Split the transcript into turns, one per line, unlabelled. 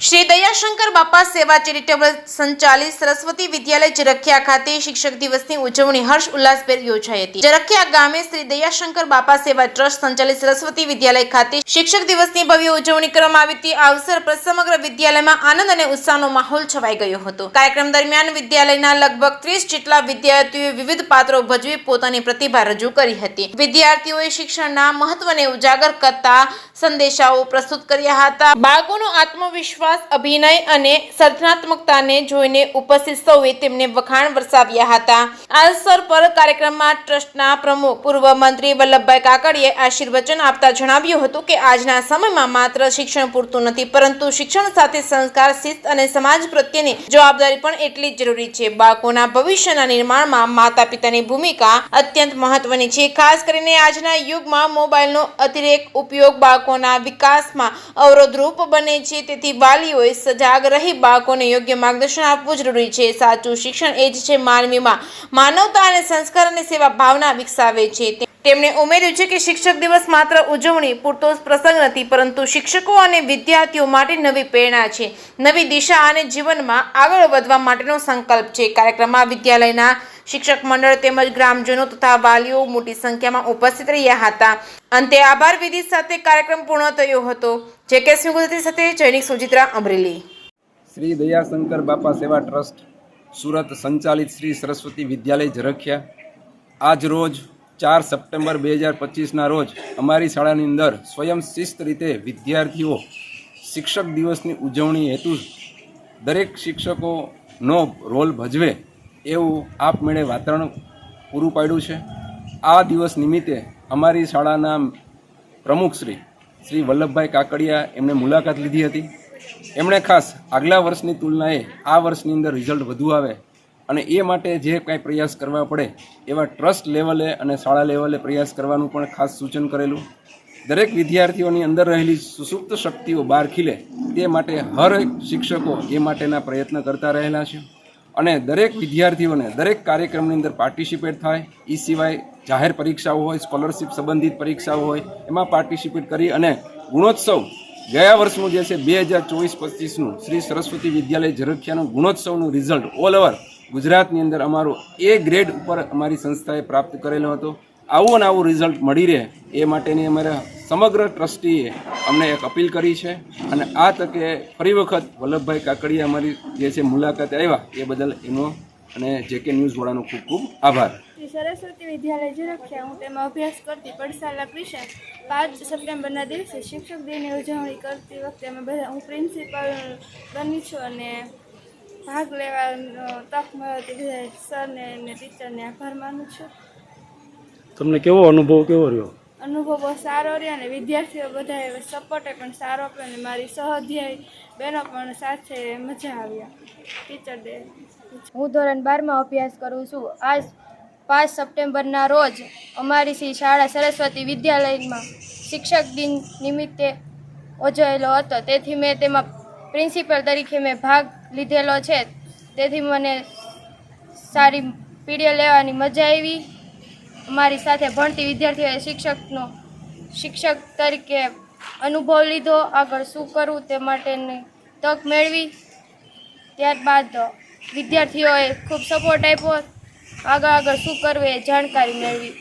श्री दयाशंकर बापा सेवा चेरिटेबल संचालित सरस्वती विद्यालय जरखिया खाते शिक्षक दिवसની ઉજવણી હર્ષ ઉલ્લાસભેર યોજાઈ હતી। જરખિયા ગામે શ્રી દયાશંકર બાપા સેવા ટ્રસ્ટ સંચાલિત સરસ્વતી વિદ્યાલય ખાતે શિક્ષક દિવસની ભવ્ય ઉજવણી કરવામાં આવી હતી। આ અવસર પર સમગ્ર વિદ્યાલયમાં આનંદ અને ઉત્સાહનો માહોલ છવાઈ ગયો હતો। કાર્યક્રમ દરમિયાન વિદ્યાલયના લગભગ 30 જેટલા વિદ્યાર્થીઓએ વિવિધ પાત્રો ભજવી પોતાની પ્રતિભા રજૂ કરી હતી। વિદ્યાર્થીઓએ શિક્ષણના મહત્વને ઉજાગર કરતા સંદેશાઓ પ્રસ્તુત કર્યા હતા। બાળકોનો આત્મવિશ્વાસ અભિનય અને સર્જનાત્મકતાને જોઈને ઉપસ્થિત સૌએ તેમને વખાણ વરસાવ્યા હતા। આ અવસર પર કાર્યક્રમમાં ટ્રસ્ટના પ્રમુખ પૂર્વ મંત્રી વલ્લભભાઈ કાકડીએ આશીર્વચન આપતા જણાવ્યું હતું કે આજના સમયમાં માત્ર શિક્ષણ પૂરતું નથી, પરંતુ શિક્ષણ સાથે સંસ્કાર, શિસ્ત અને સમાજ પ્રત્યેની જવાબદારી પણ એટલી જ જરૂરી છે। બાળકોના ભવિષ્યના નિર્માણમાં માતા પિતાની ભૂમિકા અત્યંત મહત્વની છે। ખાસ કરીને આજના યુગમાં મોબાઈલનો અતિરેક ઉપયોગ બાળકોના વિકાસમાં અવરોધરૂપ બને છે, તેથી વાલીઓએ સજાગ રહી બાળકોને યોગ્ય માર્ગદર્શન આપવું જરૂરી છે। સાચું શિક્ષણ એ જ છે માનવીમાં માનવતા અને સંસ્કાર અને સેવા ભાવના વિકસાવે છે। તેમણે ઉમેર્યું છે કે શિક્ષક દિવસ માત્ર ઉજવણી પૂરતો પ્રસંગ નથી, પરંતુ શિક્ષકો અને વિદ્યાર્થીઓ માટે નવી પ્રેરણા છે, નવી દિશા અને જીવનમાં આગળ વધવા માટેનો સંકલ્પ છે। કાર્યક્રમમાં વિદ્યાલયના શિક્ષક મંડળ તેમજ ગ્રામજનો તથા વાલીઓ મોટી સંખ્યામાં ઉપસ્થિત રહ્યા હતા। અંતે આભાર વિધિ સાથે કાર્યક્રમ પૂર્ણ થયો હતો। જેકેએસ ગુજરાતી સાથે જૈનિક સુજિત્રા અમરેલી।
શ્રી દયાશંકર બાપા સેવા ટ્રસ્ટ સુરત સંચાલિત શ્રી સરસ્વતી વિદ્યાલય જરખિયા આજ રોજ 4 સપ્ટેમ્બર 2025ના રોજ અમારી શાળાની અંદર સ્વયં શિસ્ત રીતે વિદ્યાર્થીઓ શિક્ષક દિવસની ઉજવણી હેતુ દરેક શિક્ષકોનો રોલ ભજવે એવું આપમેળે વાતાવરણ પૂરું પાડ્યું છે। આ દિવસ નિમિત્તે અમારી શાળાના પ્રમુખ શ્રી વલ્લભભાઈ કાકડિયા એમણે મુલાકાત લીધી હતી। એમણે ખાસ આગલા વર્ષની તુલનાએ આ વર્ષની અંદર રિઝલ્ટ વધુ આવે અને એ માટે જે કાંઈ પ્રયાસ કરવા પડે એવા ટ્રસ્ટ લેવલે અને શાળા લેવલે પ્રયાસ કરવાનું પણ ખાસ સૂચન કરેલું। દરેક વિદ્યાર્થીઓની અંદર રહેલી સુસુપ્ત શક્તિઓ બહાર ખીલે તે માટે હર એક શિક્ષકો એ માટેના પ્રયત્ન કરતા રહેલા છે અને દરેક વિદ્યાર્થીઓને દરેક કાર્યક્રમની અંદર પાર્ટિસિપેટ થાય। એ સિવાય જાહેર પરીક્ષાઓ હોય, સ્કોલરશિપ સંબંધિત પરીક્ષાઓ હોય, એમાં પાર્ટિસિપેટ કરી અને ગુણોત્સવ ગયા વર્ષનું જે છે 2024-25નું શ્રી સરસ્વતી વિદ્યાલય જરખિયાનું ગુણોત્સવનું રિઝલ્ટ ઓલ ઓવર ગુજરાતની અંદર અમારું A ગ્રેડ ઉપર અમારી સંસ્થાએ પ્રાપ્ત કરેલો હતો। આવું ને આવું રિઝલ્ટ મળી રહે એ માટેની અમારા સમગ્ર ટ્રસ્ટીએ અમને એક અપીલ કરી છે અને આ તકે ફરી વખત વલ્લભભાઈ કાકડીયા અમારી જે છે મુલાકાતે આવ્યા એ બદલ એનો અને જેકે ન્યૂઝવાળાનો ખૂબ ખૂબ આભાર।
સરસ્વતી વિદ્યાલય જરખિયા હું તેમાં અભ્યાસ કરતી પડસાલા ક્રિશન 5 સપ્ટેમ્બરના દિવસે શિક્ષક દિનની ઉજવણી કરતી વખતે અમે બધા હું પ્રિન્સિપાલ બની છું અને ભાગ લેવાનો તક મળતી બધા સરને અને ટીચરને આભાર માનું છું।
તમને કેવો અનુભવ કેવો રહ્યો?
અનુભવ બહુ સારો રહ્યો અને વિદ્યાર્થીઓ બધાએ સપોર્ટે પણ સારો આપ્યો અને મારી સહઅધ્યાયી બહેનો પણ સાથે મજા આવ્યા। ટીચર ડે
હું ધોરણ 12માં અભ્યાસ કરું છું। આજ 5 સપ્ટેમ્બરના રોજ અમારી શ્રી શાળા સરસ્વતી વિદ્યાલયમાં શિક્ષક દિન નિમિત્તે ઉજવાયેલો હતો, તેથી મેં તેમાં પ્રિન્સિપલ તરીકે મેં ભાગ લીધેલો છે। તેથી મને સારી પીડીઓ લેવાની મજા આવી। અમારી સાથે ભણતી વિદ્યાર્થીઓએ શિક્ષક તરીકે અનુભવ લીધો, આગળ શું કરવું તે માટેની તક મેળવી। ત્યારબાદ વિદ્યાર્થીઓએ ખૂબ સપોર્ટ આપ્યો, આગળ શું કરવું એ જાણકારી મેળવી।